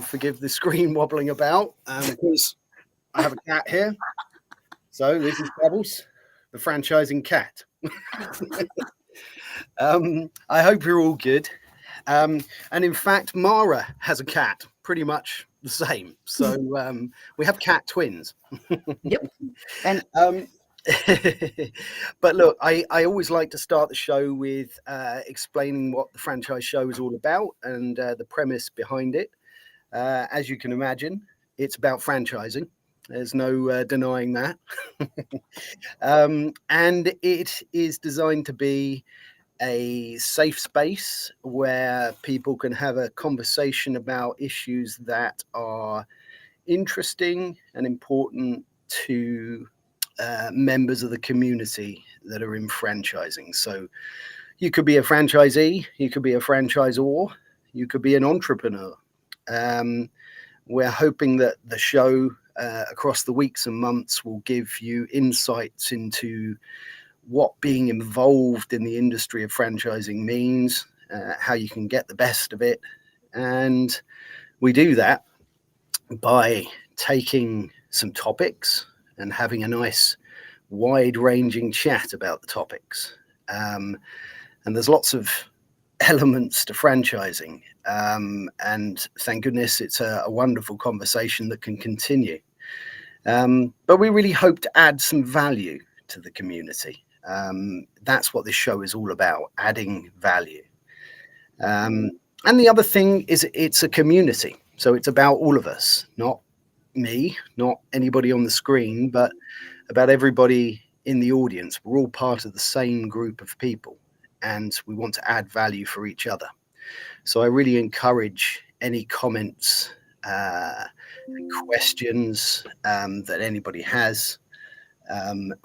Forgive the screen wobbling about because I have a cat here. So this is Bubbles, the franchising cat. I hope you're all good. And in fact, Mara has a cat, pretty much the same. So we have cat twins. Yep. And But look, I always like to start the show with explaining what the franchise show is all about and the premise behind it. As you can imagine, it's about franchising. There's no denying that. And it is designed to be a safe space where people can have a conversation about issues that are interesting and important to members of the community that are in franchising. So you could be a franchisee, you could be a franchisor, you could be an entrepreneur. We're hoping that the show across the weeks and months will give you insights into what being involved in the industry of franchising means, how you can get the best of it. And we do that by taking some topics and having a nice wide-ranging chat about the topics. And there's lots of elements to franchising. And thank goodness it's a wonderful conversation that can continue. But we really hope to add some value to the community. That's what this show is all about, adding value. And the other thing is it's a community. So it's about all of us, not me, not anybody on the screen, but about everybody in the audience. We're all part of the same group of people and we want to add value for each other. So I really encourage any comments, questions that anybody has.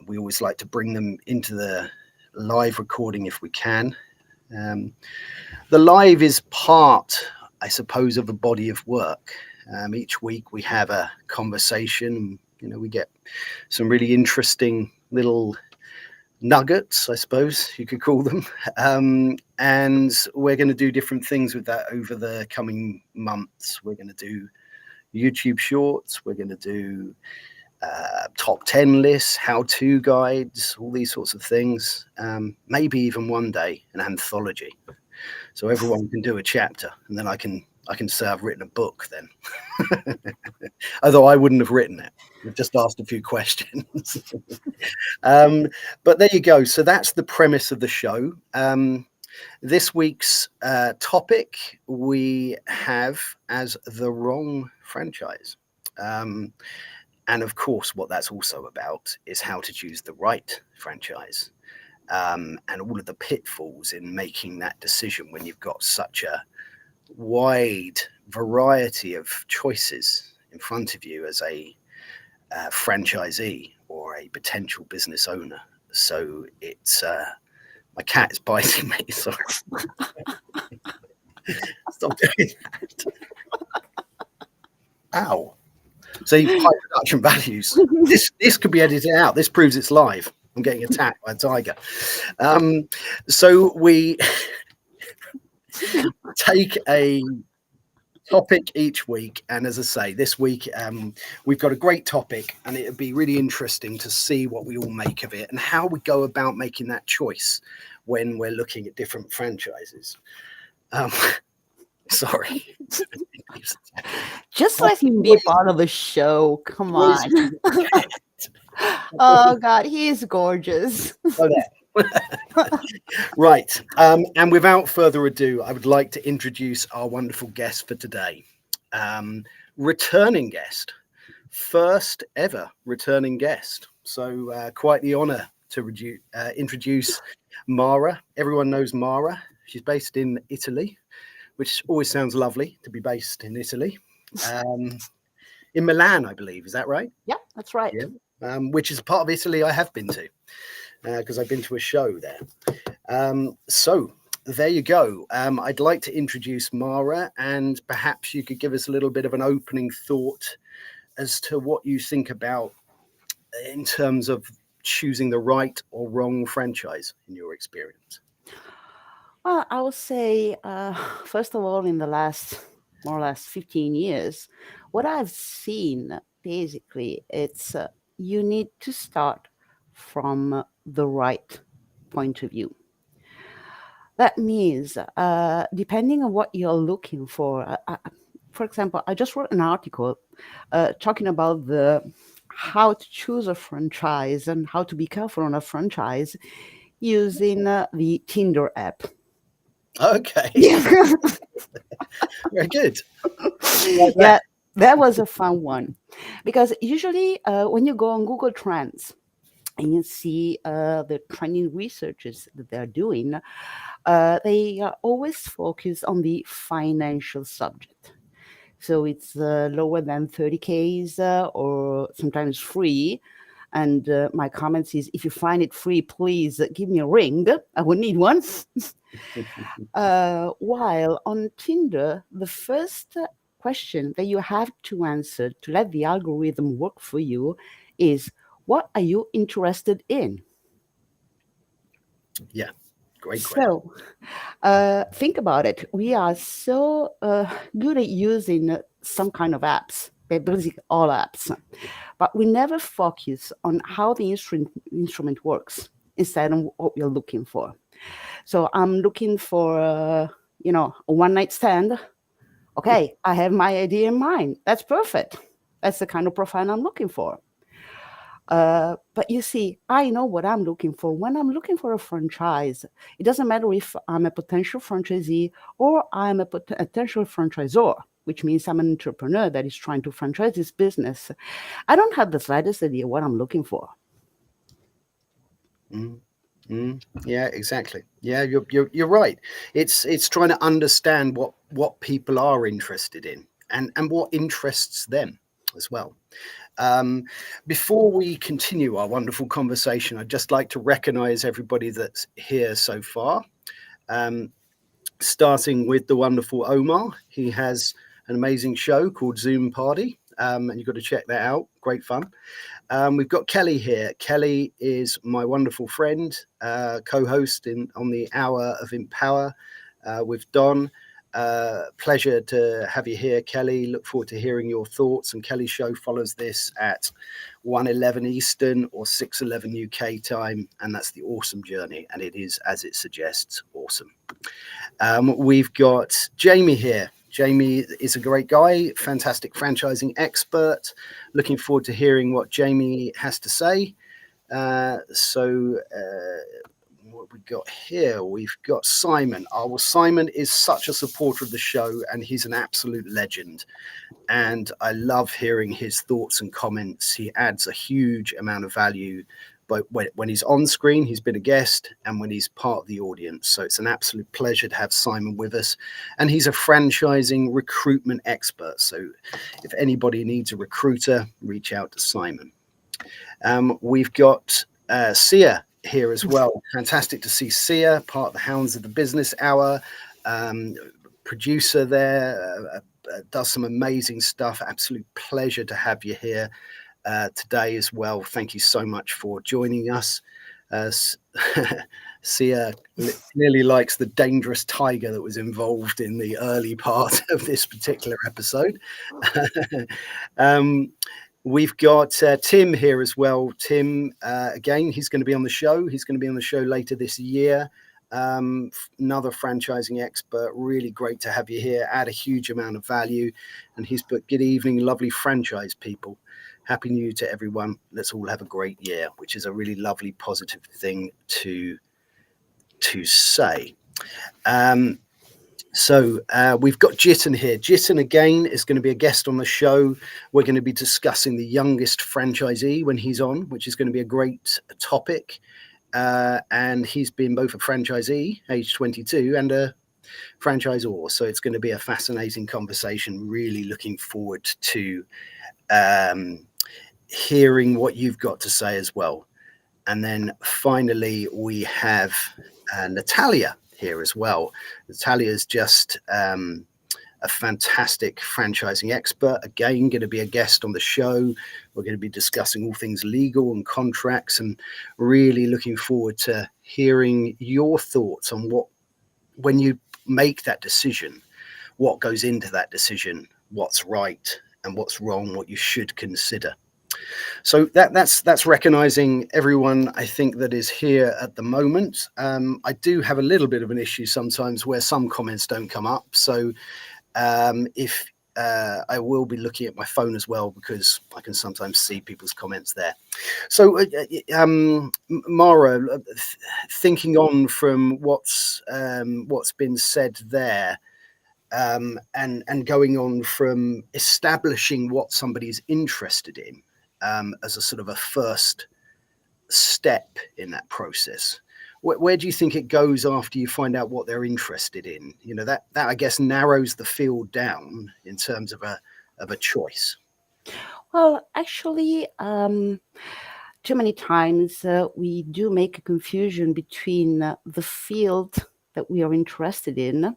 We always like to bring them into the live recording if we can. The live is part, I suppose, of a body of work. Each week we have a conversation. You know, we get some really interesting little nuggets, I suppose you could call them. And we're going to do different things with that over the coming months. We're going to do YouTube shorts. We're going to do top 10 lists, how-to guides, all these sorts of things. Maybe even one day an anthology. So everyone can do a chapter and then I can say I've written a book then. Although I wouldn't have written it. We've just asked a few questions. But there you go. So that's the premise of the show. This week's topic we have as the wrong franchise. And of course, what that's also about is how to choose the right franchise. And all of the pitfalls in making that decision when you've got such a wide variety of choices in front of you as a franchisee or a potential business owner. So it's my cat is biting me. Sorry. Stop doing that. Ow. See, high production values. This could be edited out. This proves it's live. I'm getting attacked by a tiger. So we take a topic each week, and as I say, this week we've got a great topic, and it'd be really interesting to see what we all make of it and how we go about making that choice when we're looking at different franchises. Sorry. just let him be part of the show. Come on. Oh God, he is gorgeous. Right. And without further ado, I would like to introduce our wonderful guest for today. Returning guest. First ever returning guest. So quite the honor to introduce Mara. Everyone knows Mara. She's based in Italy, which always sounds lovely to be based in Italy. In Milan, I believe. Is that right? Yeah, that's right. Yeah. Which is a part of Italy I have been to. Because I've been to a show there. So there you go. I'd like to introduce Mara, and perhaps you could give us a little bit of an opening thought as to what you think about in terms of choosing the right or wrong franchise in your experience. Well, I would say, first of all, in the last more or less 15 years, what I've seen basically, it's you need to start from the right point of view. That means, depending on what you're looking for example, I just wrote an article talking about the how to choose a franchise and how to be careful on a franchise using the Tinder app. Okay, Yeah. very good. Like that. Yeah, that was a fun one because usually when you go on Google Trends and you see the trending researches that they're doing, they are always focused on the financial subject. So it's lower than 30Ks or sometimes free. And my comments is, if you find it free, please give me a ring. I would need one. While on Tinder, the first question that you have to answer to let the algorithm work for you is, what are you interested in? Yeah, great question. So think about it. We are so good at using some kind of apps, basically all apps, but we never focus on how the instrument works instead of what we're looking for. So I'm looking for, a one night stand. Okay, I have my idea in mind. That's perfect. That's the kind of profile I'm looking for. But you see, I know what I'm looking for. When I'm looking for a franchise, it doesn't matter if I'm a potential franchisee or I'm a potential franchisor, which means I'm an entrepreneur that is trying to franchise this business. I don't have the slightest idea what I'm looking for. Mm, yeah, exactly. Yeah, you're right. It's trying to understand what people are interested in and what interests them as well. Um, Before we continue our wonderful conversation, I'd just like to recognise everybody that's here so far. Um, Starting with the wonderful Omar. He has an amazing show called Zoom Party, and you've got to check that out. Great fun. We've got Kelly here. Kelly is my wonderful friend, co-host on the Hour of Empower with Don. Pleasure to have you here, Kelly. Look forward to hearing your thoughts. And Kelly's show follows this at 1:11 Eastern or 6:11 UK time, and that's the Awesome Journey. And it is, as it suggests, awesome. We've got Jamie here. Jamie is a great guy, fantastic franchising expert. Looking forward to hearing what Jamie has to say. What we got here? We've got Simon. Oh, well, Simon is such a supporter of the show, and he's an absolute legend. And I love hearing his thoughts and comments. He adds a huge amount of value, but when he's on screen, he's been a guest, and when he's part of the audience. So it's an absolute pleasure to have Simon with us. And he's a franchising recruitment expert. So if anybody needs a recruiter, reach out to Simon. We've got Sia here as well. Fantastic to see Sia, part of the Hounds of the Business Hour, producer there, does some amazing stuff. Absolute pleasure to have you here today as well. Thank you so much for joining us. Sia clearly likes the dangerous tiger that was involved in the early part of this particular episode. We've got Tim here as well. Tim, again, he's going to be on the show. He's going to be on the show later this year. Another franchising expert. Really great to have you here. Add a huge amount of value. And he's put, good evening, lovely franchise people. Happy New Year to everyone. Let's all have a great year, which is a really lovely, positive thing to say. So we've got Jitin here. Jitin, again, is going to be a guest on the show. We're going to be discussing the youngest franchisee when he's on, which is going to be a great topic. And he's been both a franchisee, age 22, and a franchisor. So it's going to be a fascinating conversation. Really looking forward to hearing what you've got to say as well. And then finally, we have Natalia here as well. Natalia is just a fantastic franchising expert. Again, going to be a guest on the show. We're going to be discussing all things legal and contracts, and really looking forward to hearing your thoughts on when you make that decision, what goes into that decision, what's right and what's wrong, what you should consider. So that's recognizing everyone, I think, that is here at the moment. I do have a little bit of an issue sometimes where some comments don't come up. So if I will be looking at my phone as well, because I can sometimes see people's comments there. So Mara, thinking on from what's been said there, and going on from establishing what somebody's interested in as a sort of a first step in that process. Where do you think it goes after you find out what they're interested in? You know, that I guess narrows the field down in terms of a choice. Well, actually, too many times we do make a confusion between the field that we are interested in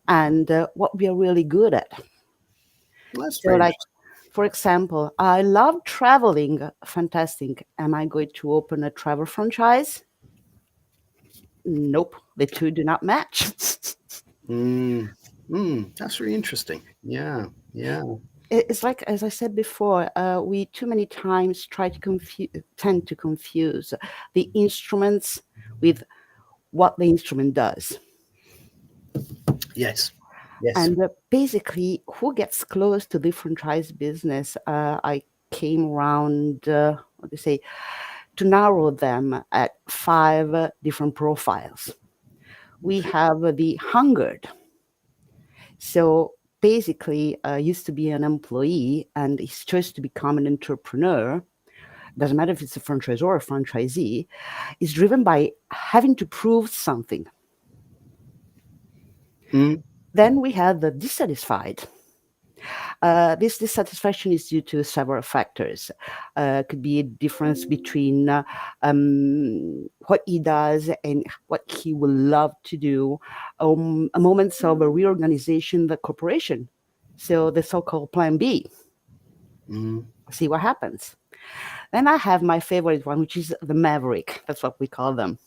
and what we are really good at. That's So, very like, interesting. for example, I love traveling. Fantastic. Am I going to open a travel franchise? Nope, the two do not match. That's really interesting. Yeah, yeah. It's like, as I said before, we too many times tend to confuse the instruments with what the instrument does. Yes, yes. And basically, who gets close to the franchise business? I came around, what do you say, to narrow them at 5 different profiles. We have the hungered. So basically, used to be an employee and he's choice to become an entrepreneur. Doesn't matter if it's a franchisor or a franchisee, is driven by having to prove something. Mm, Then we have the dissatisfied. This dissatisfaction is due to several factors. Could be a difference between what he does and what he would love to do, moments of a reorganization the corporation. So the so-called Plan B. mm, See what happens. Then I have my favorite one, which is the Maverick. That's what we call them.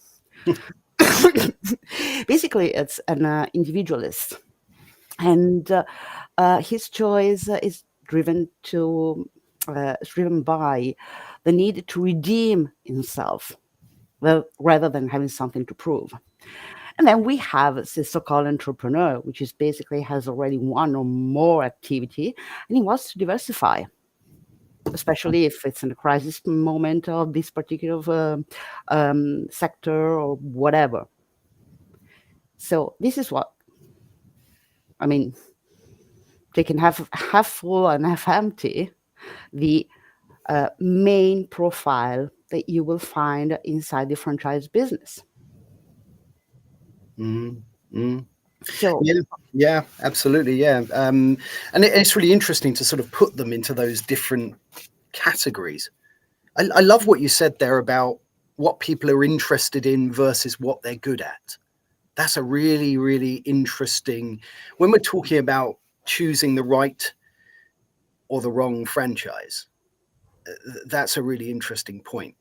Basically, it's an individualist, and his choice is driven by the need to redeem himself, well, rather than having something to prove. And then we have the so-called entrepreneur, which is basically has already one or more activity, and he wants to diversify, especially if it's in a crisis moment of this particular sector or whatever. So this is what I mean. They can have half full and half empty. The main profile that you will find inside the franchise business. mm, mm. So Yeah, yeah, absolutely, yeah. And it's really interesting to sort of put them into those different categories. I love what you said there about what people are interested in versus what they're good at. That's a really, really interesting, when we're talking about choosing the right or the wrong franchise, that's a really interesting point.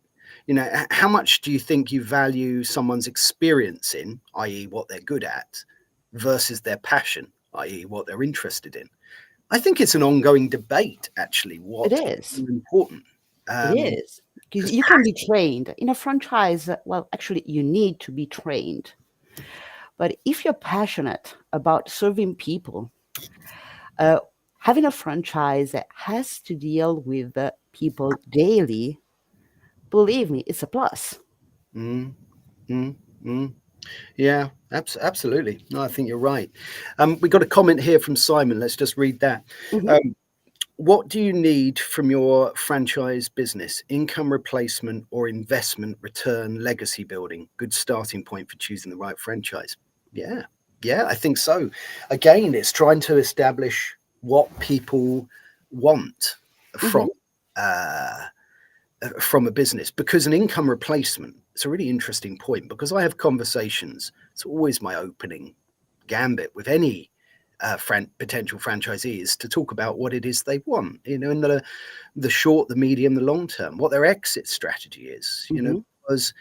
You know, how much do you think you value someone's experience in, i.e., what they're good at, versus their passion, i.e., what they're interested in? I think it's an ongoing debate, actually, it what is. is important. It is. Because Because you can be trained in a franchise. Well, actually, you need to be trained. But if you're passionate about serving people, uh, having a franchise that has to deal with people daily, believe me, it's a plus. mm, mm, mm. Yeah, absolutely. No, I think you're right. We got a comment here from Simon. Let's just read that. Mhm. Um, what do you need from your franchise business? Income replacement or investment return legacy building? Good starting point for choosing the right franchise. Yeah, yeah, I think so. Again, it's trying to establish what people want Mhm. uh, from a business, because an income replacement, it's a really interesting point, because I have conversations, it's always my opening gambit with any potential franchisees, to talk about what it is they want, you know, in the short, the medium, the long term, what their exit strategy is, you know, Mhm. because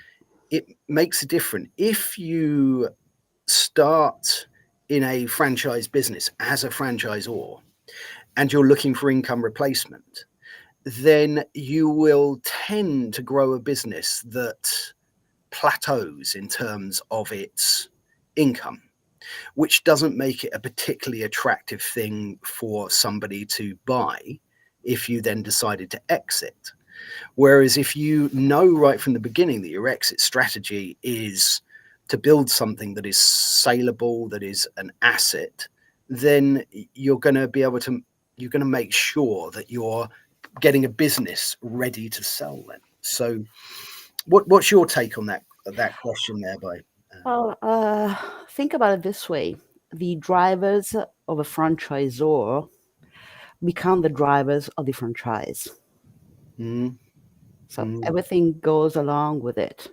it makes a difference if you start in a franchise business as a franchisor and you're looking for income replacement, then you will tend to grow a business that plateaus in terms of its income, which doesn't make it a particularly attractive thing for somebody to buy if you then decided to exit. Whereas if you know right from the beginning that your exit strategy is to build something that is saleable, that is an asset, then you're going to make sure that you're getting a business ready to sell then. So what's your take on that question there, by? Well, think about it this way. The drivers of a franchisor become the drivers of the franchise. Mm, So mm, everything goes along with it.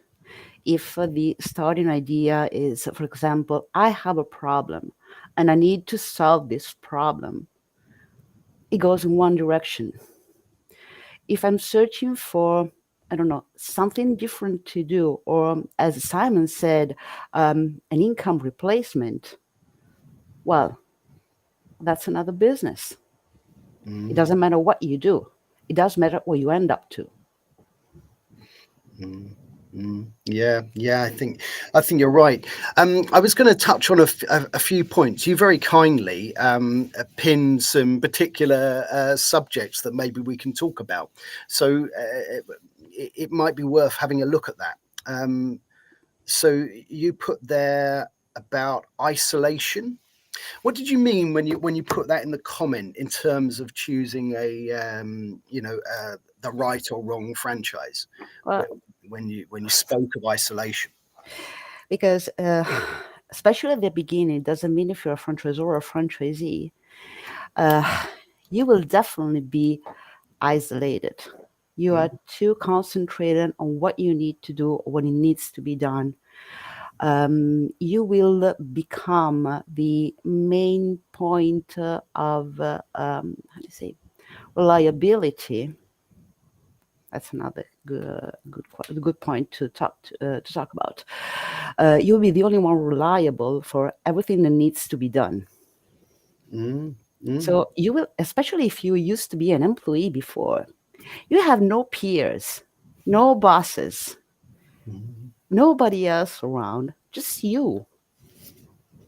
If the starting idea is, for example, I have a problem and I need to solve this problem, it goes in one direction. If I'm searching for, I don't know, something different to do, or as Simon said, an income replacement, well, that's another business. It mm, doesn't matter what you do. It does matter what you end up to. mm, yeah, I think you're right. I was going to touch on a few points. You very kindly pinned some particular subjects that maybe we can talk about. So it might be worth having a look at that. So you put there about isolation. What did you mean when you put that in the comment in terms of choosing the right or wrong franchise? Well, When you spoke of isolation. because especially at the beginning, it doesn't mean if you're a franchisor or a franchisee, you will definitely be isolated. You are too concentrated on what you need to do, what it needs to be done. You will become the main point of how do you say, reliability. That's another good point to talk about. You'll be the only one reliable for everything that needs to be done. So you will, especially if you used to be an employee before, you have no peers, no bosses, nobody else around, just you.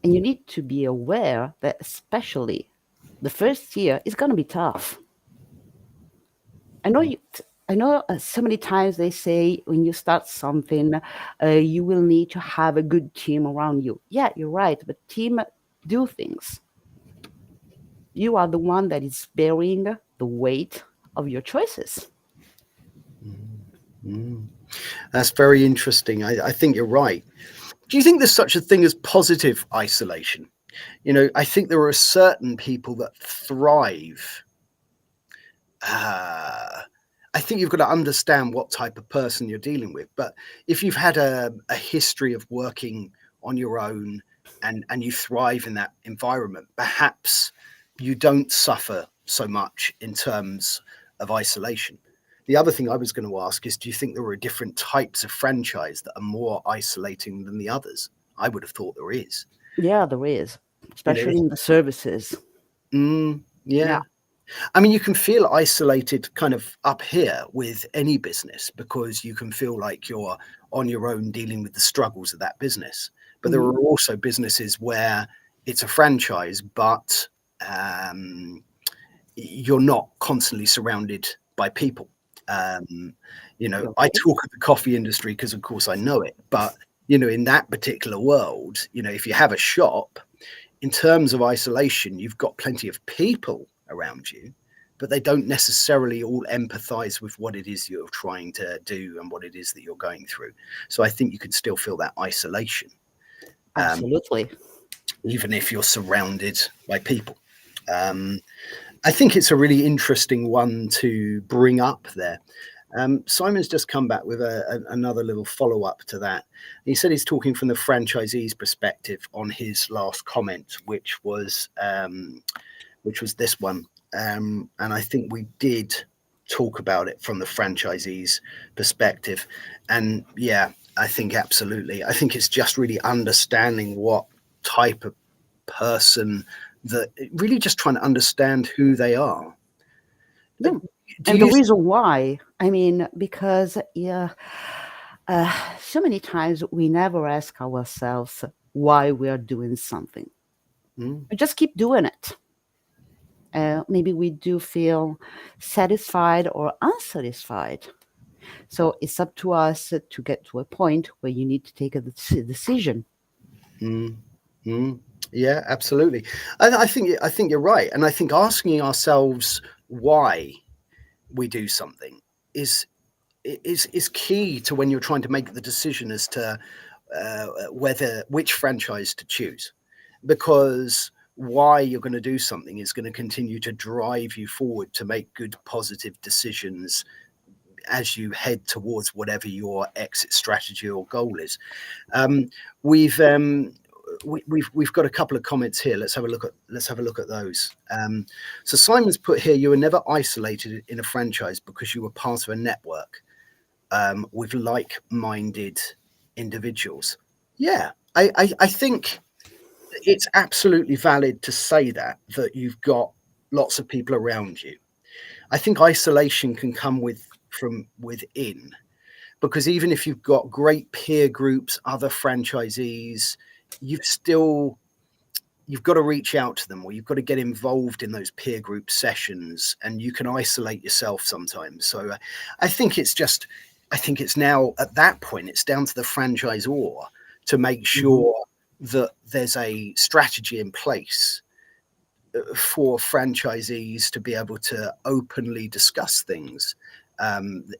And you need to be aware that especially the first year is going to be tough. I know you. I know so many times they say when you start something, you will need to have a good team around you. Yeah, you're right, but team do things. You are the one that is bearing the weight of your choices. That's very interesting. I think you're right. Do you think there's such a thing as positive isolation? I think there are certain people that thrive. I think you've got to understand what type of person you're dealing with. But if you've had a history of working on your own and you thrive in that environment, perhaps you don't suffer so much in terms of isolation. The other thing I was going to ask is, do you think there are different types of franchise that are more isolating than the others? I would have thought there is. Yeah, there is, You know, especially in the services. yeah. Yeah, I mean, you can feel isolated kind of up here with any business because you can feel like you're on your own dealing with the struggles of that business. But there Mhm. are also businesses where it's a franchise, but you're not constantly surrounded by people. I Okay. talk of the coffee industry because, of course, I know it. But, in that particular world, if you have a shop, in terms of isolation, you've got plenty of people around you, but they don't necessarily all empathize with what it is you're trying to do and what it is that you're going through. So I think you can still feel that isolation, Absolutely. even if you're surrounded by people. I think it's a really interesting one to bring up there. Simon's just come back with another little follow-up to that. He said he's talking from the franchisee's perspective on his last comment, which was this one. And I think we did talk about it from the franchisee's perspective. And yeah, I think absolutely. I think it's just really understanding what type of person that really just trying to understand who they are. Yeah. Do And the you? reason why, I mean, because so many times we never ask ourselves why we are doing something. Mm, We just keep doing it. Maybe we do feel satisfied or unsatisfied. So it's up to us to get to a point where you need to take a decision. mm, mm. Yeah, absolutely. I think you're right, and I think asking ourselves why we do something is is key to when you're trying to make the decision as to which franchise to choose, because why you're going to do something is going to continue to drive you forward to make good positive decisions as you head towards whatever your exit strategy or goal is. um, we've um, we've got a couple of comments here. Let's have a look at those. So Simon's put here, you were never isolated in a franchise because you were part of a network with like-minded individuals. Yeah, I think it's absolutely valid to say that you've got lots of people around you. I think isolation can come from within, because even if you've got great peer groups, other franchisees, you've still you've got to reach out to them, or you've got to get involved in those peer group sessions, and you can isolate yourself sometimes. So I think it's now at that point it's down to the franchisor to make sure that there's a strategy in place for franchisees to be able to openly discuss things,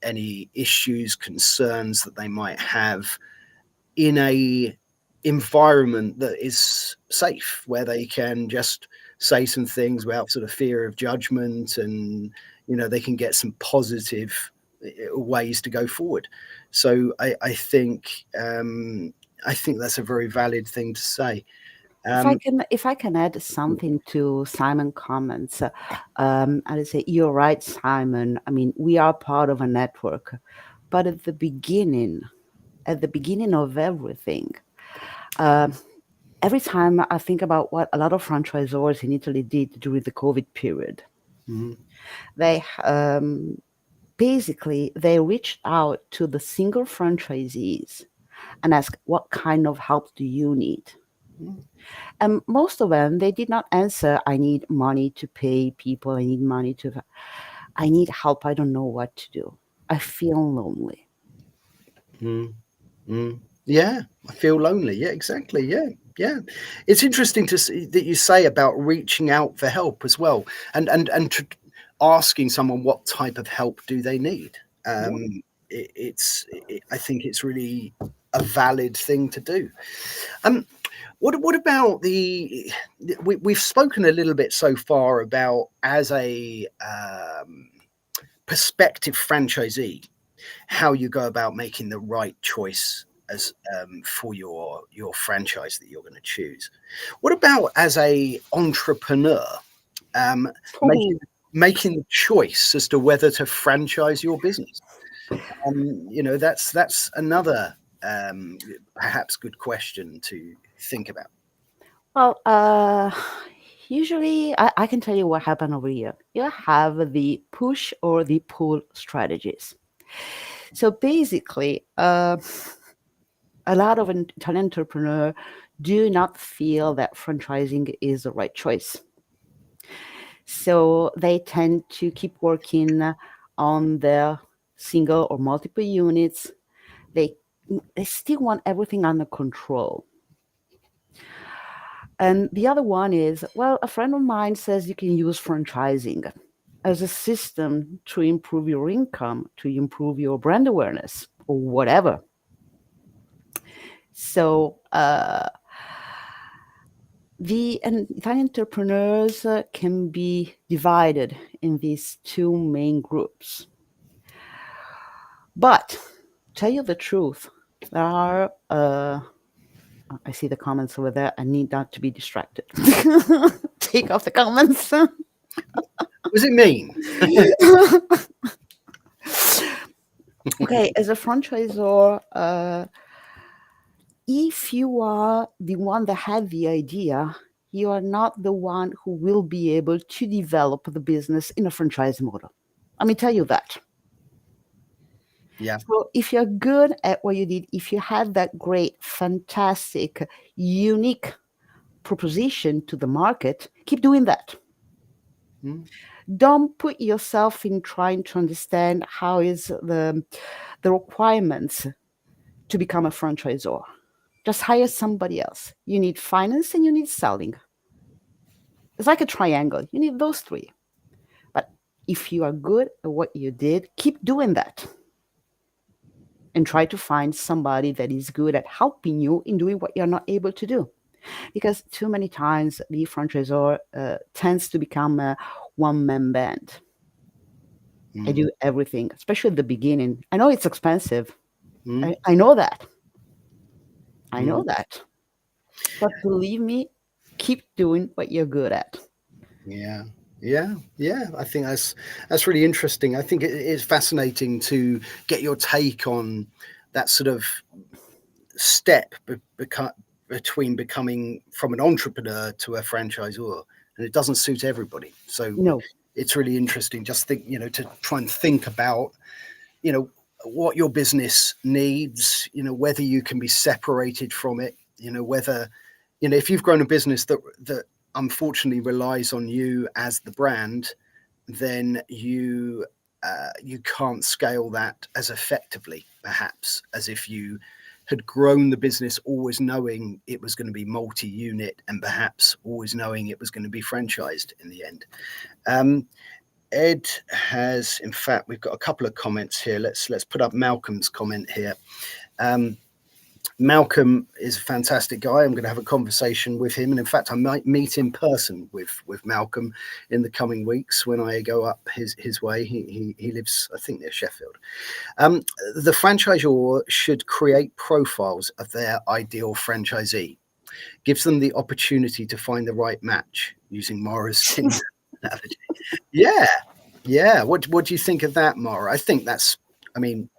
any issues, concerns that they might have, in a environment that is safe, where they can just say some things without sort of fear of judgment, and they can get some positive ways to go forward. So I think that's a very valid thing to say. If I can add something to Simon comments, I would say you're right, Simon. I mean, we are part of a network, but at the beginning of everything, every time I think about what a lot of franchisors in Italy did during the COVID period, they basically they reached out to the single franchisees and asked, "What kind of help do you need?" And most of them, they did not answer, "I need money to pay people. I need help. I don't know what to do. I feel lonely." Yeah, I feel lonely. Yeah, exactly. Yeah. It's interesting to see that you say about reaching out for help as well, and asking someone what type of help do they need. I think it's really a valid thing to do. What about we've spoken a little bit so far about, as a prospective franchisee, how you go about making the right choice as for your franchise that you're going to choose. What about as a entrepreneur, um, making Oh, making the choice as to whether to franchise your business? That's another perhaps good question to think about. well, usually I can tell you what happened over here. You have the push or the pull strategies. So basically, a lot of Italian entrepreneurs do not feel that franchising is the right choice. So they tend to keep working on their single or multiple units. They they still want everything under control. And the other one is, well, a friend of mine says you can use franchising as a system to improve your income, to improve your brand awareness, or whatever. So Italian entrepreneurs can be divided in these two main groups. But tell you the truth, there are. I see the comments over there. I need not to be distracted. Take off the comments. What does it mean? Okay, as a franchisor, if you are the one that had the idea, you are not the one who will be able to develop the business in a franchise model. Let me tell you that. Yeah. So if you're good at what you did, if you had that great, fantastic, unique proposition to the market, keep doing that. Mm, Don't put yourself in trying to understand how is the requirements to become a franchisor. Just hire somebody else. You need finance and you need selling. It's like a triangle. You need those three. But if you are good at what you did, keep doing that and try to find somebody that is good at helping you in doing what you're not able to do. Because too many times the franchisor tends to become a one-man band. I mm, do everything, especially at the beginning. I know it's expensive. mm, I know that. I mm. know that. But believe me, keep doing what you're good at. Yeah, yeah. I think that's really interesting. I think it is fascinating to get your take on that sort of step between becoming from an entrepreneur to a franchisor, and it doesn't suit everybody. So No, it's really interesting. Just think, to try and think about, you know, what your business needs. Whether you can be separated from it. Whether if you've grown a business that unfortunately relies on you as the brand, then you can't scale that as effectively, perhaps, as if you had grown the business always knowing it was going to be multi-unit and perhaps always knowing it was going to be franchised in the end. Ed has, in fact, we've got a couple of comments here. Let's put up Malcolm's comment here. Malcolm is a fantastic guy. I'm going to have a conversation with him, and in fact, I might meet in person with Malcolm in the coming weeks when I go up his way. He lives, I think, near Sheffield. The franchisor should create profiles of their ideal franchisee, gives them the opportunity to find the right match using Mara's Tinder analogy. Yeah, yeah. What do you think of that, Mara? I think that's. I mean,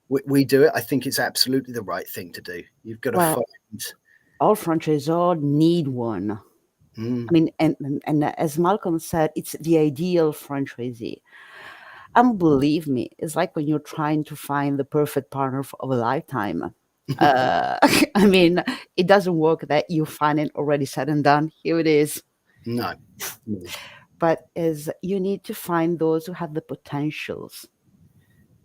we do it. I think it's absolutely the right thing to do. You've got to well, find. all franchisors need one. Mm, I mean, and as Malcolm said, it's the ideal franchisee. And believe me, it's like when you're trying to find the perfect partner of a lifetime. I mean, it doesn't work that you find it already said and done. Here it is. no. Mm, But as you need to find those who have the potentials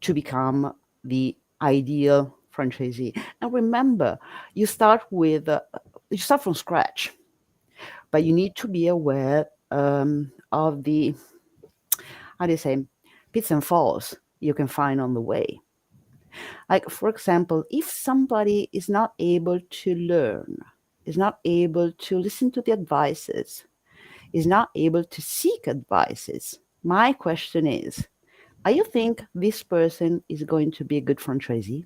to become the ideal franchisee. And remember, you start from scratch, but you need to be aware of the, how do you say, pits and falls you can find on the way. Like, for example, if somebody is not able to learn, is not able to listen to the advices, is not able to seek advices, my question is, are you think this person is going to be a good franchisee?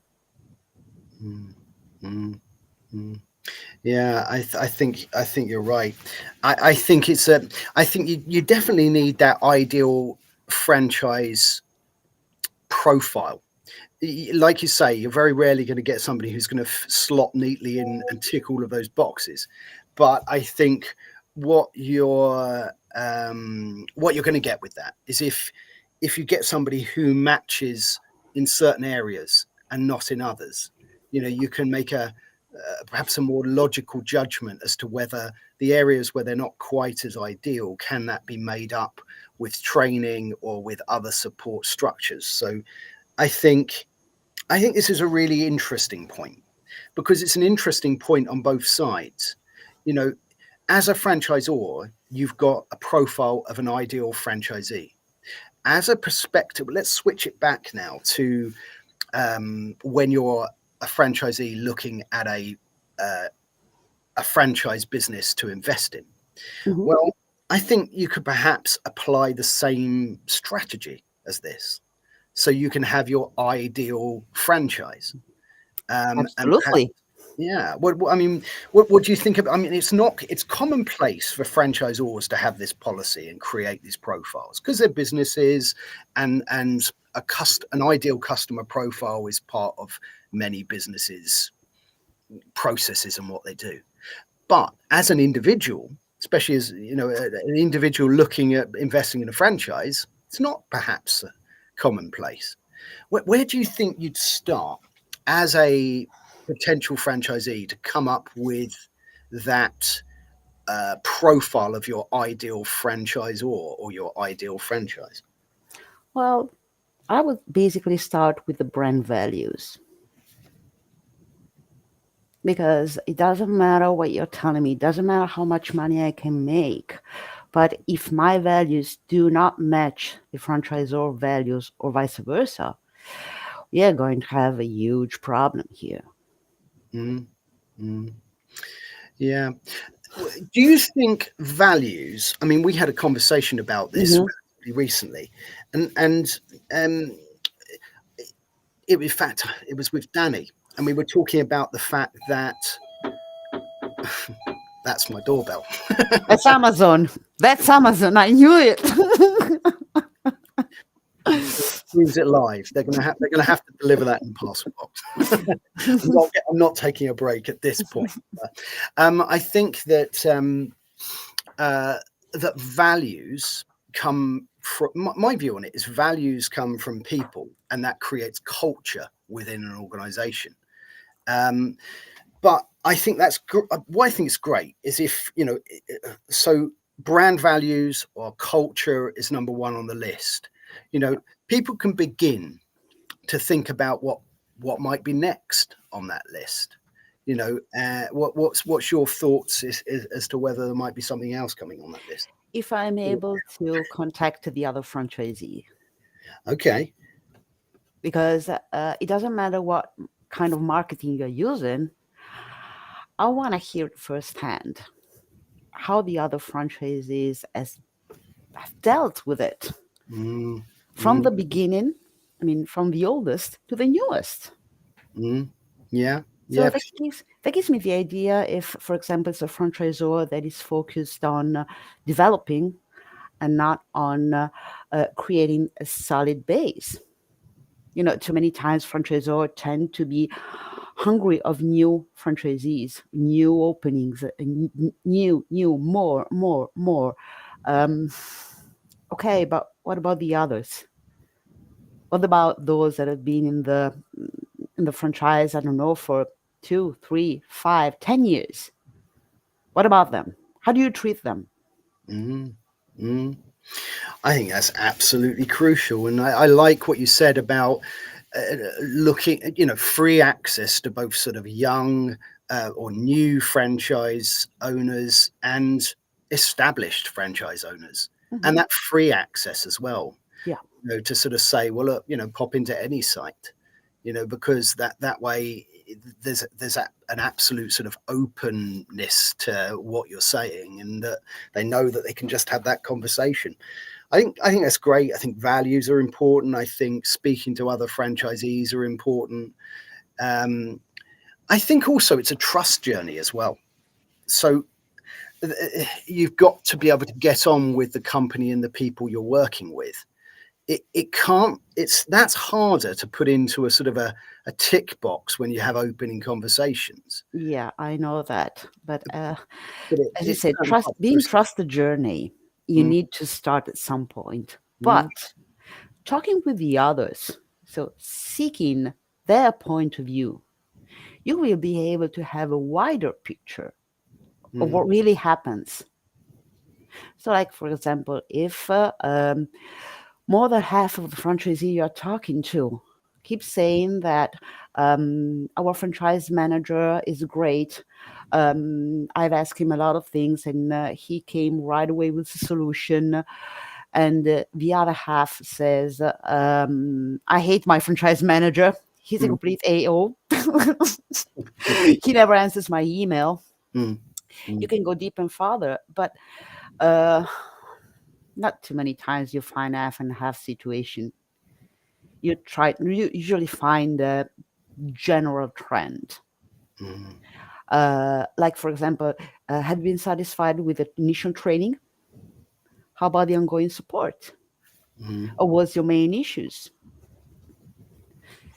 mm, mm, mm. Yeah, I think you're right. I think I think you definitely need that ideal franchise profile. Like you say, you're very rarely going to get somebody who's going to slot neatly in and tick all of those boxes. But I think what you're going to get with that is if you get somebody who matches in certain areas and not in others, you can make a perhaps a more logical judgment as to whether the areas where they're not quite as ideal, can that be made up with training or with other support structures. So I think this is a really interesting point, because it's an interesting point on both sides. You know, as a franchisor, you've got a profile of an ideal franchisee. As a perspective, let's switch it back now to when you're a franchisee looking at a franchise business to invest in. Mhm. Well, I think you could perhaps apply the same strategy as this. So you can have your ideal franchise. And perhaps, Absolutely. yeah. What do you think of? I mean, it's commonplace for franchisors to have this policy and create these profiles because they're businesses, and an ideal customer profile is part of many businesses' processes and what they do. But as an individual, especially as an individual looking at investing in a franchise, it's not perhaps commonplace. Where do you think you'd start as a potential franchisee to come up with that profile of your ideal franchisor or your ideal franchise? Well, I would basically start with the brand values, because it doesn't matter what you're telling me, it doesn't matter how much money I can make. But if my values do not match the franchisor values or vice versa, we are going to have a huge problem here. Mm, mm. Yeah. Do you think values? I mean, we had a conversation about this Mm-hmm. relatively recently, and in fact, it was with Danny, and we were talking about the fact that that's my doorbell. That's Amazon. That's Amazon. I knew it. Use it live. They're gonna have to deliver that in parcel box. I'm not taking a break at this point. But, I think that that values come from my view on it is values come from people, and that creates culture within an organization. But I think what I think is great is if so brand values or culture is number one on the list. People can begin to think about what might be next on that list. What's your thoughts as to whether there might be something else coming on that list? If I'm able to contact the other franchisee, Okay. because it doesn't matter what kind of marketing you're using, I want to hear it firsthand how the other franchisees have dealt with it Mm, from mm, the beginning. I mean, from the oldest to the newest. mm. Yeah. So Yeah. that gives me the idea if, for example, it's a franchisor that is focused on developing and not on creating a solid base. Too many times franchisors tend to be hungry of new franchisees, new openings, new, more. Um, okay, but what about the others? What about those that have been in the franchise, I don't know, for 2, 3, 5, 10 years? What about them? How do you treat them? Mm, mm. I think that's absolutely crucial, and I like what you said about looking at free access to both sort of young or new franchise owners and established franchise owners, and Hmm. that free access as well. Yeah. To sort of say, well, look, pop into any site, because that way there's an absolute sort of openness to what you're saying, and that they know that they can just have that conversation. I think that's great. I think values are important. I think speaking to other franchisees are important. Um, I think also it's a trust journey as well. So you've got to be able to get on with the company and the people you're working with. It can't. That's harder to put into a sort of a tick box when you have opening conversations. Yeah, I know that. But But as you it's said, trust quite being process. trust the journey, you Mm, need to start at some point. mm, But talking with the others, so seeking their point of view, you will be able to have a wider picture of mm, what really happens. So, like for example, if more than half of the franchisee you're talking to keep saying that our franchise manager is great. I've asked him a lot of things, and he came right away with a solution. And the other half says, I hate my franchise manager. He's a mm, complete AO. He never answers my email. mm, You mm, can go deep and farther, but uh, not too many times you find half and half situation. You usually find a general trend. mm, Like for example, have you been satisfied with the initial training? How about the ongoing support? mm, Or what's your main issues?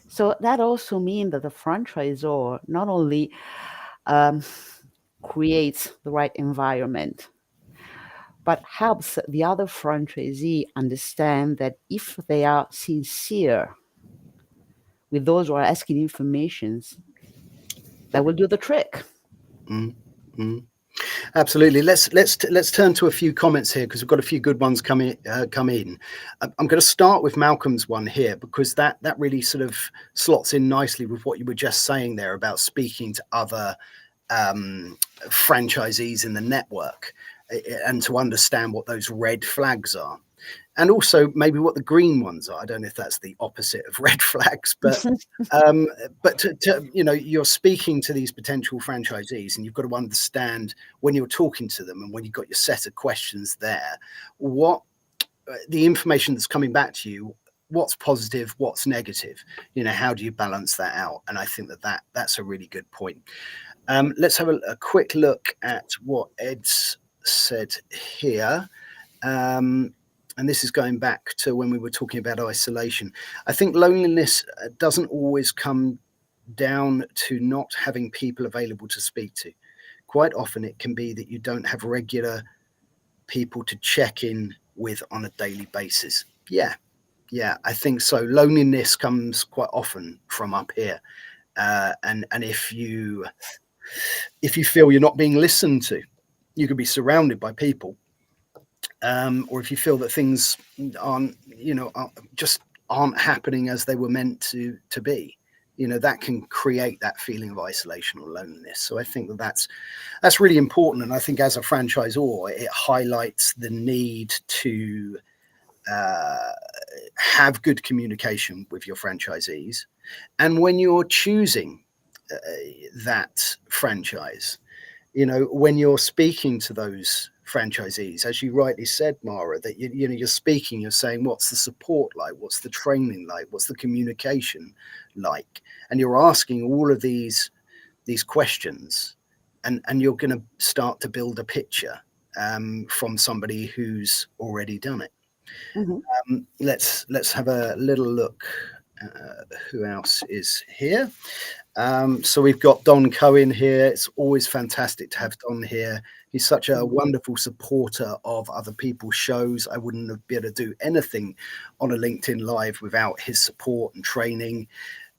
So that also means that the franchisor not only um, creates the right environment, but helps the other franchisee understand that if they are sincere with those who are asking informations, that will do the trick. Mm, mm. Absolutely. Let's turn to a few comments here because we've got a few good ones come in. I'm going to start with Malcolm's one here because that really sort of slots in nicely with what you were just saying there about speaking to other franchisees in the network and to understand what those red flags are. And also maybe what the green ones are. I don't know if that's the opposite of red flags, but you're speaking to these potential franchisees, and you've got to understand when you're talking to them and when you've got your set of questions there, what the information that's coming back to you, what's positive, what's negative. How do you balance that out? And I think that's a really good point. Let's have a quick look at what Ed's said here. And this is going back to when we were talking about isolation. I think loneliness doesn't always come down to not having people available to speak to. Quite often it can be that you don't have regular people to check in with on a daily basis. Yeah, I think so. Loneliness comes quite often from up here. And if you feel you're not being listened to, you could be surrounded by people. Or if you feel that things aren't happening as they were meant to be, that can create that feeling of isolation or loneliness. So I think that's really important. And I think as a franchisor, it highlights the need to have good communication with your franchisees. And when you're choosing that franchise, when you're speaking to those franchisees, as you rightly said, Mara, that you're speaking, you're saying, what's the support like, what's the training like, what's the communication like, and you're asking all of these questions, and you're going to start to build a picture from somebody who's already done it. Mm-hmm. Let's have a little look. Who else is here? So we've got Don Cohen here. It's always fantastic to have Don here. He's such a wonderful supporter of other people's shows. I wouldn't have been able to do anything on a LinkedIn Live without his support and training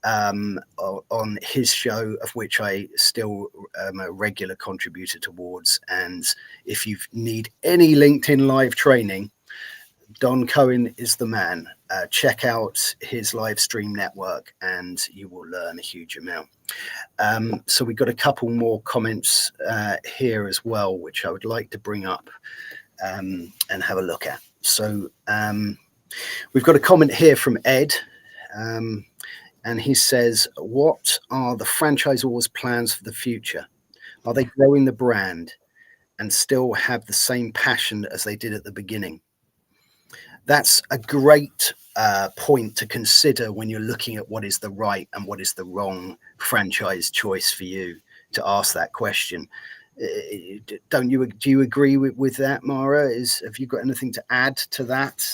on his show, of which I still am a regular contributor towards. And if you need any LinkedIn Live training, Don Cohen is the man. Check out his live stream network and you will learn a huge amount. So we've got a couple more comments here as well, which I would like to bring up and have a look at. So we've got a comment here from Ed, and he says, what are the franchisor's plans for the future? Are they growing the brand and still have the same passion as they did at the beginning? That's a great point to consider when you're looking at what is the right and what is the wrong franchise choice for you, to ask that question. Do you agree with that, Mara? Have you got anything to add to that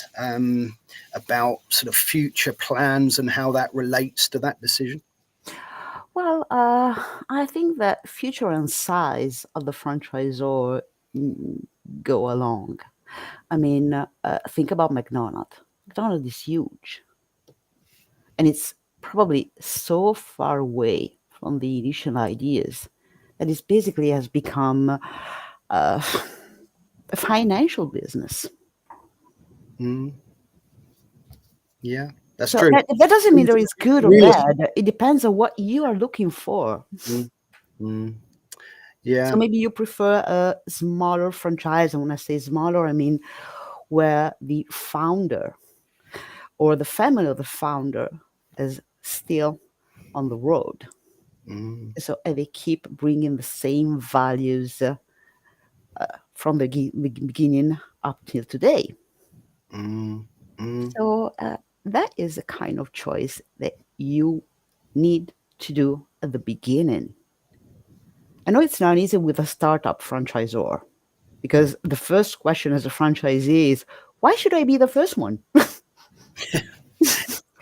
about sort of future plans and how that relates to that decision? Well, I think that future and size of the franchisor go along. I mean, think about McDonald's. McDonald's is huge. And it's probably so far away from the initial ideas that it basically has become a financial business. Mm. Yeah, that's So true. that doesn't mean there is good or Really? bad. It depends on what you are looking for. Mm. Mm. Yeah. So maybe you prefer a smaller franchise. And when I say smaller, I mean where the founder or the family of the founder is still on the road. Mm. So they keep bringing the same values from the beginning up till today. Mm. Mm. So that is a kind of choice that you need to do at the beginning. I know it's not easy with a startup franchisor, because the first question as a franchisee is, why should I be the first one?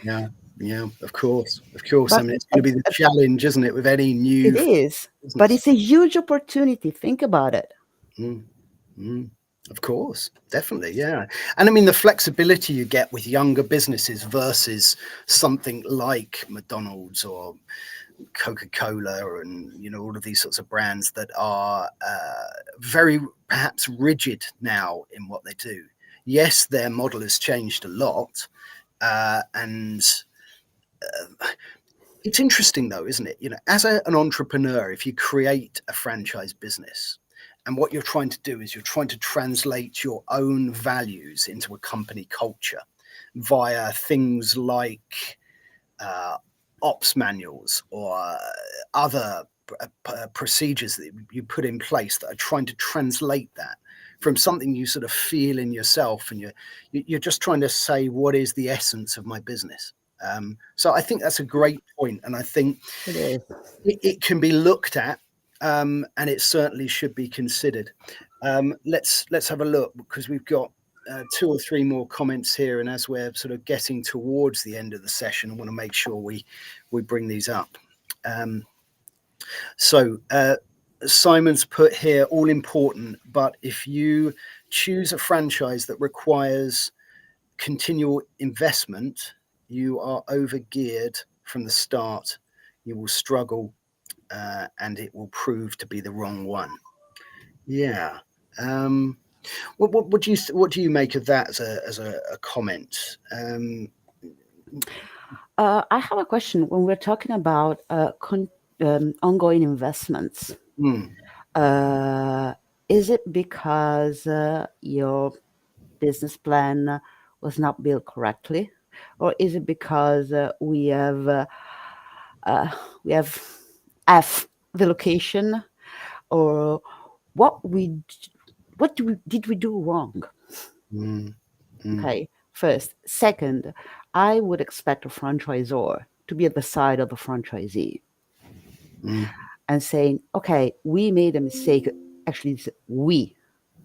Yeah. Yeah, of course, of course. I But mean, it's going to be the challenge, isn't it, with any it new is. But business? it's a huge opportunity. Think about it. Mm, mm. Of course, definitely, yeah. And I mean, the flexibility you get with younger businesses versus something like McDonald's or Coca-Cola and all of these sorts of brands that are very perhaps rigid now in what they do. Yes, their model has changed a lot, and it's interesting though, isn't it? As an entrepreneur, if you create a franchise business, and what you're trying to do is you're trying to translate your own values into a company culture via things like uh, ops manuals or other procedures that you put in place that are trying to translate that from something you sort of feel in yourself, and you're just trying to say, what is the essence of my business? So I think that's a great point, and I think It is. it can be looked at, and it certainly should be considered. Let's have a look, because we've got 2 or 3 more comments here, and as we're sort of getting towards the end of the session, I want to make sure we bring these up. So Simon's put here, all important, but if you choose a franchise that requires continual investment, you are overgeared from the start. You will struggle, and it will prove to be the wrong one. Yeah. What do you make of that as a comment? I have a question. When we're talking about ongoing investments, Mm, is it because your business plan was not built correctly, or is it because uh, we have F the location, or what we did we do wrong? mm, mm, Okay, first. Second, I would expect a franchisor to be at the side of the franchisee mm, and saying, okay, we made a mistake. Actually, it's we,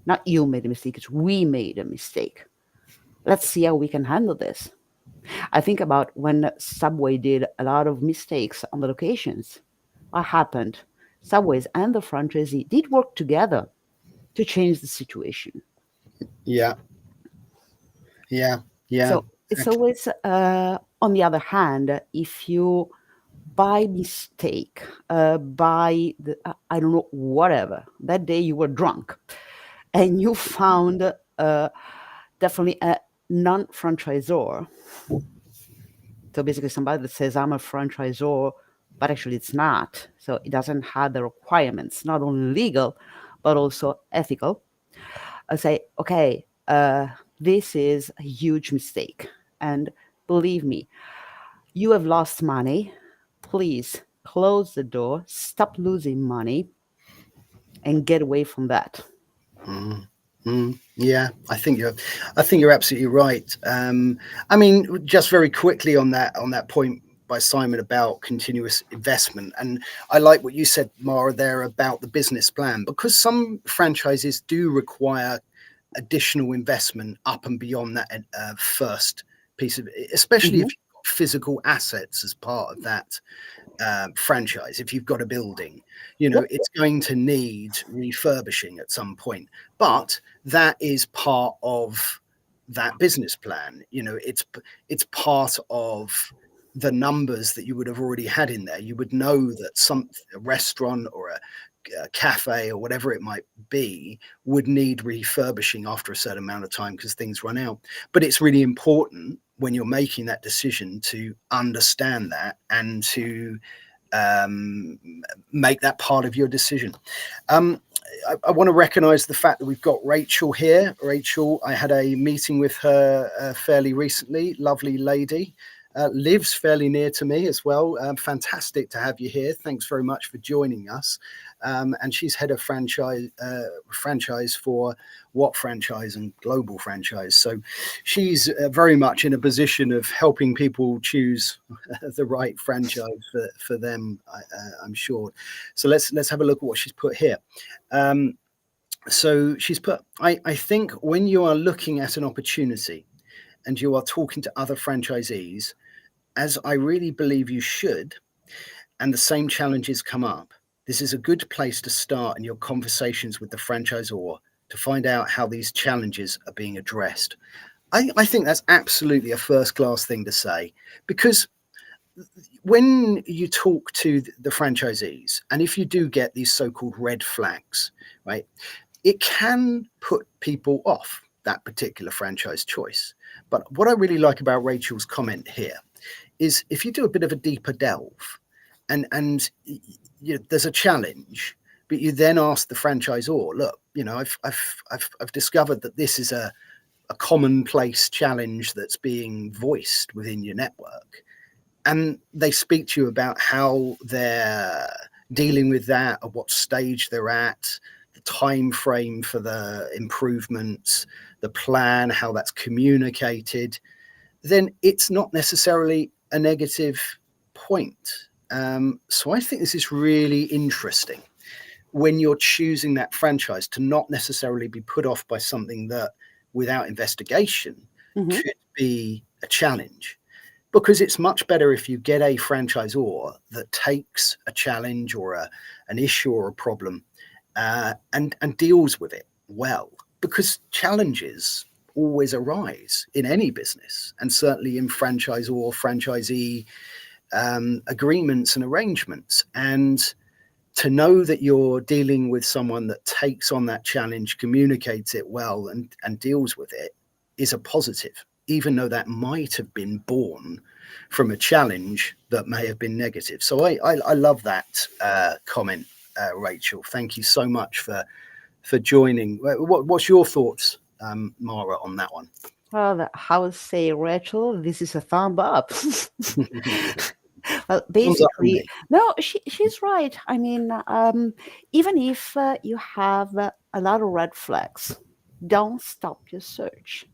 not you made a mistake, it's we made a mistake. Let's see how we can handle this. I think about when Subway did a lot of mistakes on the locations. What happened? Subways and the franchisee did work together to change the situation. yeah, yeah, yeah. So it's Exactly. always, on the other hand, if you by mistake, by the, I don't know, whatever, that day you were drunk and you found definitely a non franchisor. So basically, somebody that says, I'm a franchisor, but actually it's not. So it doesn't have the requirements, not only legal, but also ethical. I say, okay, this is a huge mistake. And believe me, you have lost money. Please close the door, stop losing money, and get away from that. Mm, yeah, I think you're absolutely right. I mean, just very quickly on that point by Simon about continuous investment, and I like what you said, Mara, there about the business plan, because some franchises do require additional investment up and beyond that first piece of, especially if Mm-hmm. you've got physical assets as part of that franchise. If you've got a building, Yep. it's going to need refurbishing at some point, but that is part of that business plan. It's part of the numbers that you would have already had in there. You would know that a restaurant or a cafe or whatever it might be would need refurbishing after a certain amount of time because things run out. But it's really important when you're making that decision to understand that and to um, make that part of your decision. I want to recognize the fact that we've got Rachel here. Rachel, I had a meeting with her fairly recently. Lovely lady. Lives fairly near to me as well. Fantastic to have you here. Thanks very much for joining us. And she's head of franchise for What Franchise and Global Franchise. So she's very much in a position of helping people choose the right franchise for them, I'm sure. So let's have a look at what she's put here. So she's put, I think when you are looking at an opportunity and you are talking to other franchisees, as I really believe you should, and the same challenges come up, this is a good place to start in your conversations with the franchisor to find out how these challenges are being addressed. I think that's absolutely a first-class thing to say, because when you talk to the franchisees, and if you do get these so-called red flags, right, it can put people off that particular franchise choice. But what I really like about Rachel's comment here is if you do a bit of a deeper delve, and there's a challenge, but you then ask the franchisor, look, I've discovered that this is a commonplace challenge that's being voiced within your network, and they speak to you about how they're dealing with that, at what stage they're at, the time frame for the improvements, the plan, how that's communicated, then it's not necessarily a negative point. So I think this is really interesting when you're choosing that franchise to not necessarily be put off by something that, without investigation, could be a challenge. Because it's much better if you get a franchisor that takes a challenge or an issue or a problem and deals with it well. Because challenges always arise in any business, and certainly in franchisee agreements and arrangements. And to know that you're dealing with someone that takes on that challenge, communicates it well, and deals with it is a positive, even though that might have been born from a challenge that may have been negative. So I love that comment, Rachel. Thank you so much for joining. What's your thoughts, Mara, on that one? Well, I would say, Rachel, this is a thumb up. Well, basically, no, she's right. I mean, even if you have a lot of red flags, don't stop your search.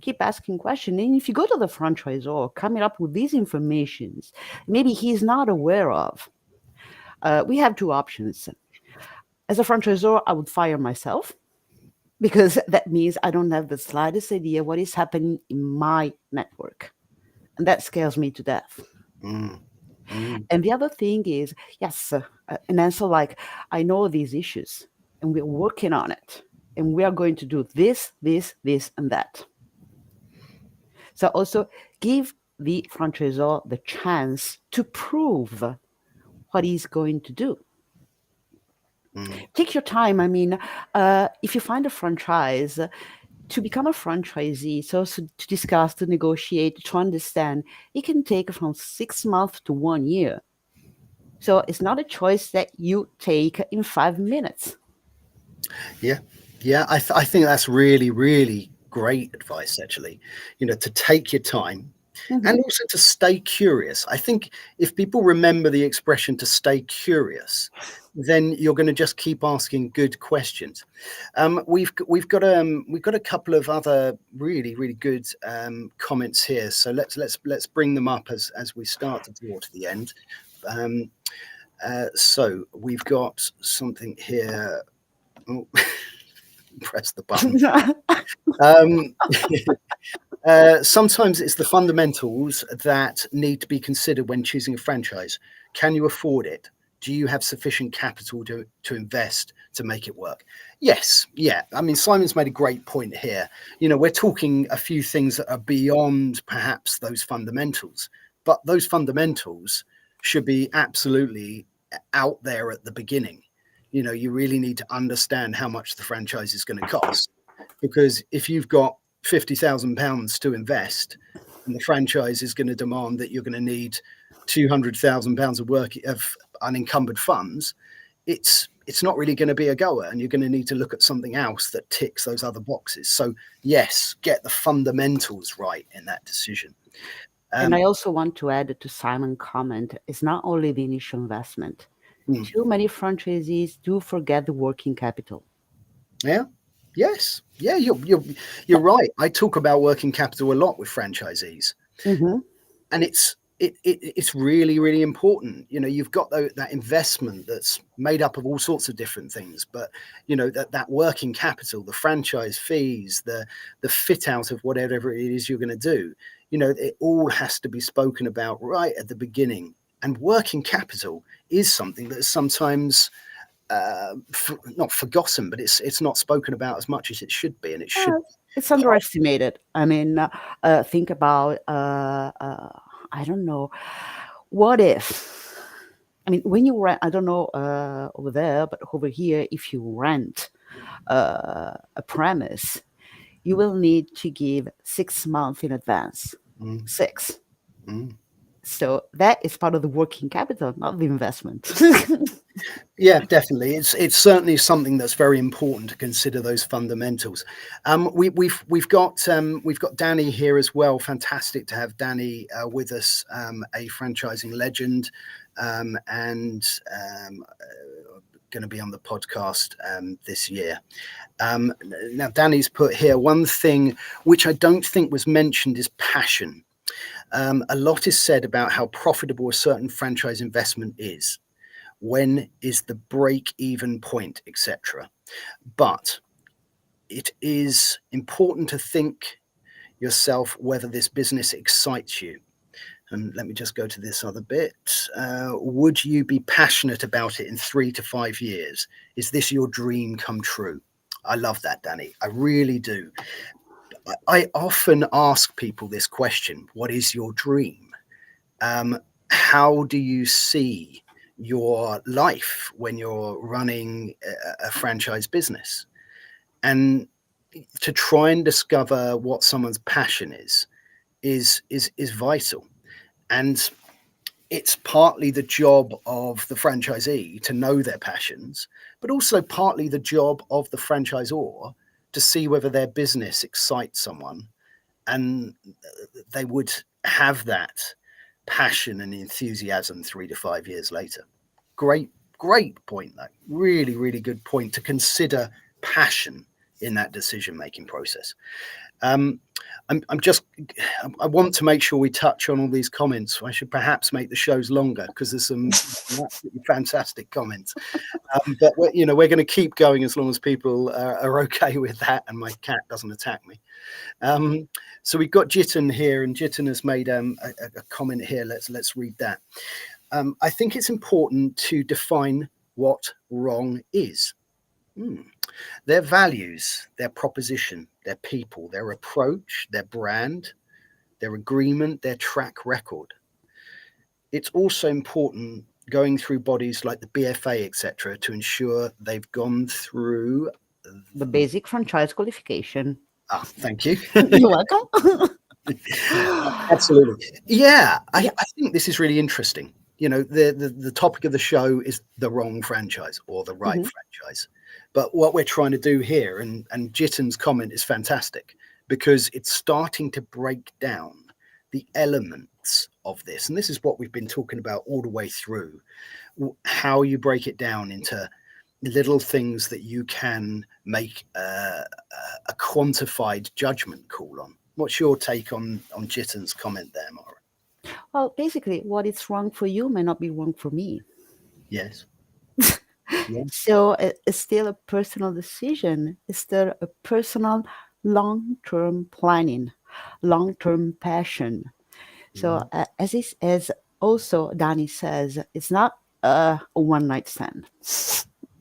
Keep asking questions. And if you go to the franchisor coming up with these informations, maybe he's not aware of, we have two options. As a franchisor, I would fire myself, because that means I don't have the slightest idea what is happening in my network. And that scares me to death. And the other thing is, yes, an answer like, I know these issues and we're working on it. And we are going to do this, this, this, and that. So also give the franchisor the chance to prove what he's going to do. Take your time. I mean, if you find a franchise, to become a franchisee, so to discuss, to negotiate, to understand, it can take from 6 months to 1 year. So it's not a choice that you take in 5 minutes. Yeah. I think that's really, really great advice, actually, to take your time and also to stay curious. I think if people remember the expression to stay curious, then you're going to just keep asking good questions. We've got a couple of other really, really good comments here. So let's bring them up as we start to draw to the end. So we've got something here. Oh, press the button. Sometimes it's the fundamentals that need to be considered when choosing a franchise. Can you afford it? Do you have sufficient capital to invest to make it work? Yes. Yeah. I mean, Simon's made a great point here. We're talking a few things that are beyond perhaps those fundamentals, but those fundamentals should be absolutely out there at the beginning. You really need to understand how much the franchise is going to cost, because if you've got £50,000 to invest and the franchise is going to demand that you're going to need £200,000 of unencumbered funds, it's not really going to be a goer, and you're going to need to look at something else that ticks those other boxes. So yes, get the fundamentals right in that decision. And I also want to add to Simon's comment, it's not only the initial investment. Too many franchisees do forget the working capital. Yeah. Yes. Yeah, you're right. I talk about working capital a lot with franchisees, and it's really, really important. You've got that investment that's made up of all sorts of different things, but that working capital, the franchise fees, the fit out of whatever it is you're going to do. It all has to be spoken about right at the beginning. And working capital is something that is sometimes not forgotten, but it's not spoken about as much as it should be, and it should be It's part. underestimated. I mean, think about, I don't know, what if, I mean, when you rent, I don't know over there, but over here, if you rent a premise, you will need to give 6 months in advance. Mm, 6. mm. So that is part of the working capital, not the investment. Yeah, definitely. It's certainly something that's very important to consider those fundamentals. We've got Danny here as well. Fantastic to have Danny with us, a franchising legend, and going to be on the podcast this year. Now, Danny's put here one thing which I don't think was mentioned is passion. A lot is said about how profitable a certain franchise investment is. When is the break-even point, etc. But it is important to think yourself whether this business excites you. And let me just go to this other bit. Would you be passionate about it in 3 to 5 years? Is this your dream come true? I love that, Danny. I really do. I often ask people this question: what is your dream? How do you see your life when you're running a franchise business? And to try and discover what someone's passion is vital. And it's partly the job of the franchisee to know their passions, but also partly the job of the franchisor to see whether their business excites someone and they would have that passion and enthusiasm 3 to 5 years later. Great point, though. Really, really good point to consider passion in that decision-making process. I want to make sure we touch on all these comments. I should perhaps make the shows longer because there's some absolutely fantastic comments. But we're going to keep going as long as people are okay with that and my cat doesn't attack me. So we've got Jitin here, and Jitin has made a comment here. Let's read that. I think it's important to define what wrong is. Their values, their proposition, their people, their approach, their brand, their agreement, their track record. It's also important going through bodies like the BFA, etc., to ensure they've gone through The basic franchise qualification. Thank you. You're welcome. Absolutely. Yeah, I think this is really interesting. The topic of the show is the wrong franchise or the right franchise. But what we're trying to do here, and Jitin's comment is fantastic, because it's starting to break down the elements of this. And this is what we've been talking about all the way through, how you break it down into little things that you can make a quantified judgment call on. What's your take on Jitin's comment there, Mara? Well, basically, what is wrong for you may not be wrong for me. Yes. Yeah. So it's still a personal decision. It's still a personal long-term planning, long-term passion. So as also Danny says, it's not a one-night stand.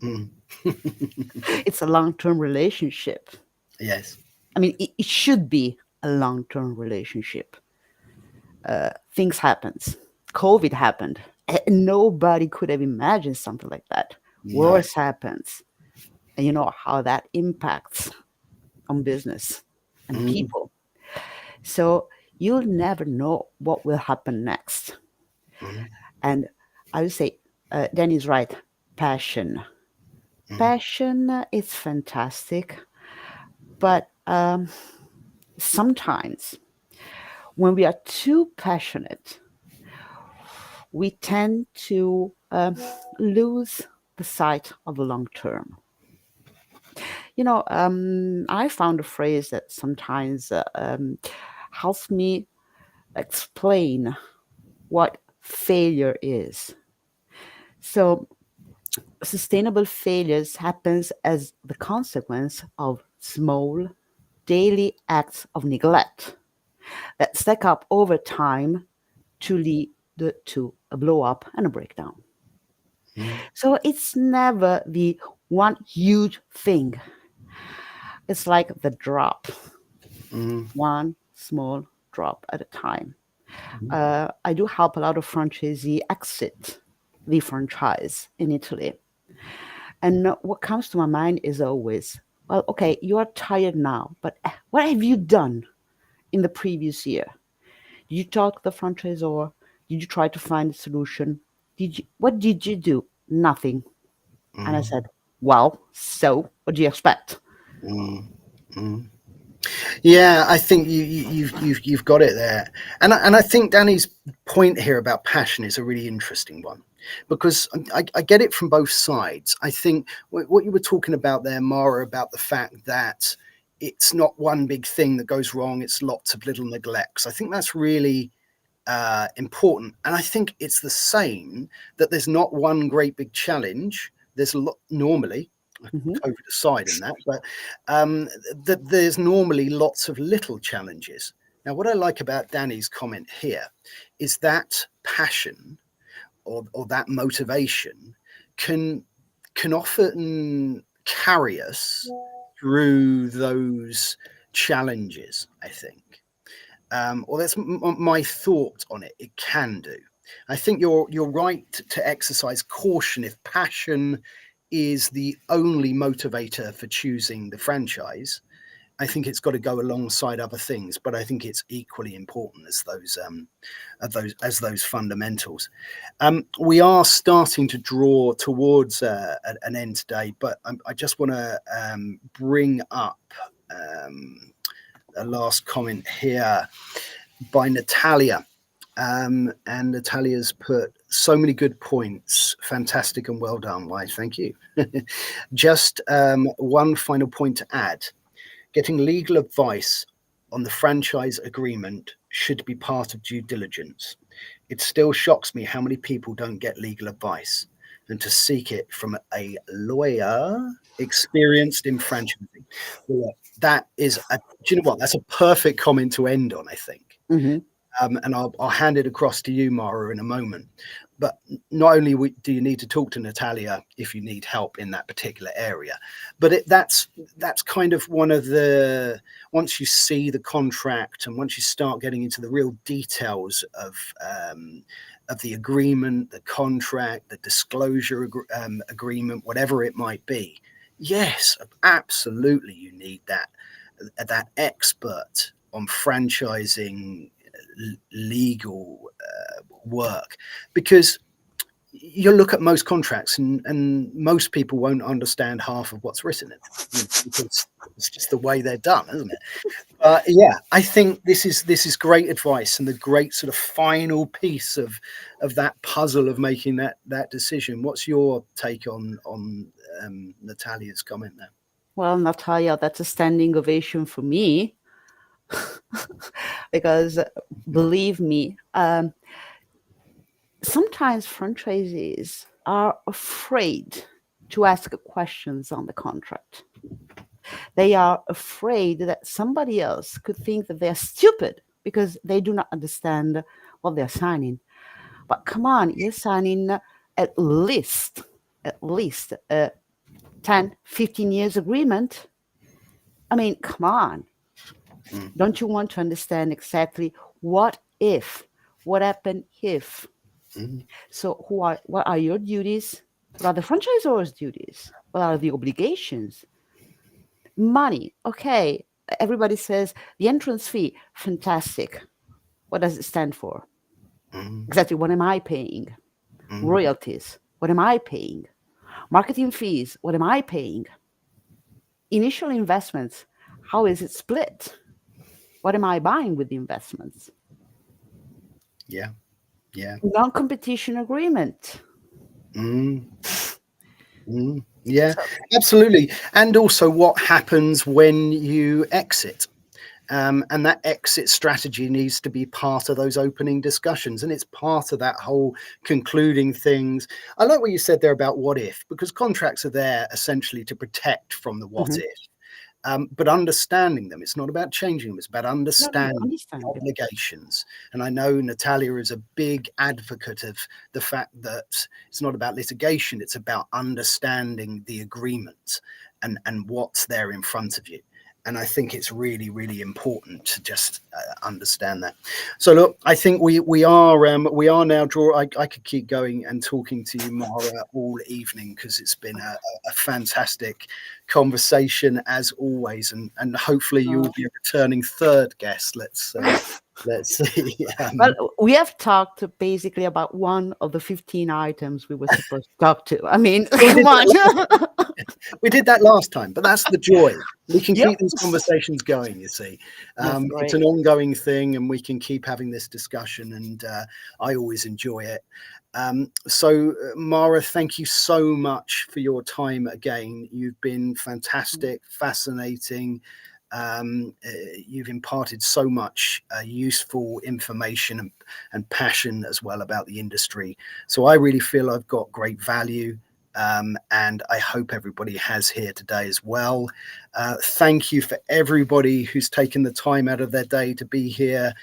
It's a long-term relationship. Yes. I mean, it should be a long-term relationship. Things happens. COVID happened. Nobody could have imagined something like that. No. Wars happens. And you know how that impacts on business and people. So you'll never know what will happen next. And I would say, Danny's right, passion. Passion is fantastic, but sometimes when we are too passionate, we tend to lose the sight of the long term. I found a phrase that sometimes helps me explain what failure is. So sustainable failures happens as the consequence of small daily acts of neglect. that stack up over time to lead to a blow up and a breakdown. So it's never the one huge thing. It's like the drop, one small drop at a time. I do help a lot of franchisee exit the franchise in Italy. And what comes to my mind is always, well, okay, you are tired now, but what have you done in the previous year? Did you talk to the franchisor? Did you try to find a solution? What did you do? Nothing. And I said, well, so what do you expect? Yeah, I think you've got it there, and I think Danny's point here about passion is a really interesting one, because I get it from both sides. I think what you were talking about there, Mara, about the fact that it's not one big thing that goes wrong; it's lots of little neglects. I think that's really important, and I think it's the same that there's not one great big challenge. There's a lot normally. COVID aside in that, but that there's normally lots of little challenges. Now, what I like about Danny's comment here is that passion or that motivation can often carry us through those challenges, I think. Or that's my thought on it. It can do. I think you're right to exercise caution if passion is the only motivator for choosing the franchise. I think it's got to go alongside other things, but I think it's equally important as those fundamentals. We are starting to draw towards an end today, but I just want to bring up a last comment here by Natalia. And Natalia's put so many good points. Fantastic and well done. Why, thank you. Just one final point to add. Getting legal advice on the franchise agreement should be part of due diligence. It still shocks me how many people don't get legal advice, and to seek it from a lawyer experienced in franchising. Well, that is, do you know what? That's a perfect comment to end on, I think. And I'll hand it across to you, Mara, in a moment. But not only do you need to talk to Natalia if you need help in that particular area, but that's kind of one of the, once you see the contract and once you start getting into the real details of the agreement, the contract, the disclosure agreement, whatever it might be, yes, absolutely, you need that expert on franchising legal work, because you look at most contracts and most people won't understand half of what's written in it, because it's just the way they're done, isn't it? Yeah, I think this is great advice and the great sort of final piece of that puzzle of making that decision. What's your take on Natalia's comment there? Well, Natalia, that's a standing ovation for me. Because believe me, sometimes franchisees are afraid to ask questions on the contract. They are afraid that somebody else could think that they're stupid because they do not understand what they're signing. But come on, you're signing at least a 10, 15 years agreement. I mean, come on. Don't you want to understand exactly what happened if? So what are your duties? What are the franchisor's duties? What are the obligations? Money, okay. Everybody says the entrance fee, fantastic. What does it stand for? Exactly, what am I paying? Royalties, what am I paying? Marketing fees, what am I paying? Initial investments, how is it split? What am I buying with the investments? Yeah. Non-competition agreement. Yeah, absolutely. And also what happens when you exit. And that exit strategy needs to be part of those opening discussions. And it's part of that whole concluding things. I like what you said there about what if, because contracts are there essentially to protect from the what if. but understanding them. It's not about changing them. It's about understanding obligations. And I know Natalia is a big advocate of the fact that it's not about litigation. It's about understanding the agreement and what's there in front of you. And I think it's really, really important to just understand that. So look, I think we are now I could keep going and talking to you, Mara, all evening, because it's been a fantastic conversation as always, and hopefully you will be a returning third guest. Let's see. Well, we have talked basically about one of the 15 items we were supposed to talk to. I mean, come on. We did that last time, but that's the joy. We can keep these conversations going, you see. It's an ongoing thing, and we can keep having this discussion, and I always enjoy it. So, Mara, thank you so much for your time again. You've been fantastic, fascinating. You've imparted so much useful information and passion as well about the industry. So I really feel I've got great value. And I hope everybody has here today as well. Thank you for everybody who's taken the time out of their day to be here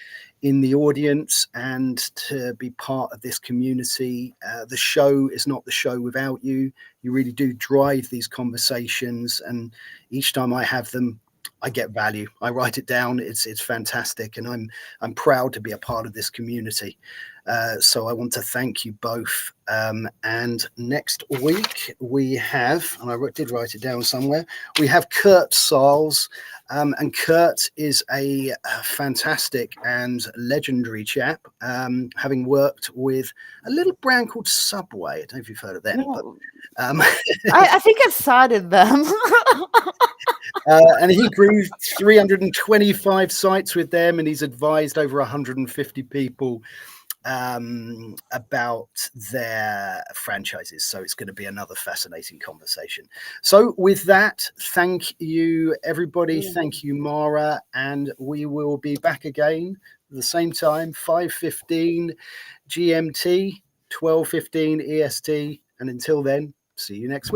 in the audience and to be part of this community. The show is not the show without you. You really do drive these conversations, and each time I have them, I get value. I write it down. It's fantastic, and I'm proud to be a part of this community. So I want to thank you both. And next week we have, and I did write it down somewhere, we have Kurt Sarles. And Kurt is a fantastic and legendary chap, having worked with a little brand called Subway. I don't know if you've heard of them. No. But, I think I've cited them. And he grew 325 sites with them, and he's advised over 150 people about their franchises. So it's going to be another fascinating conversation. So with that, thank you, everybody. Thank you, Mara. And we will be back again at the same time, 5:15 GMT, 12:15 EST. And until then, see you next week.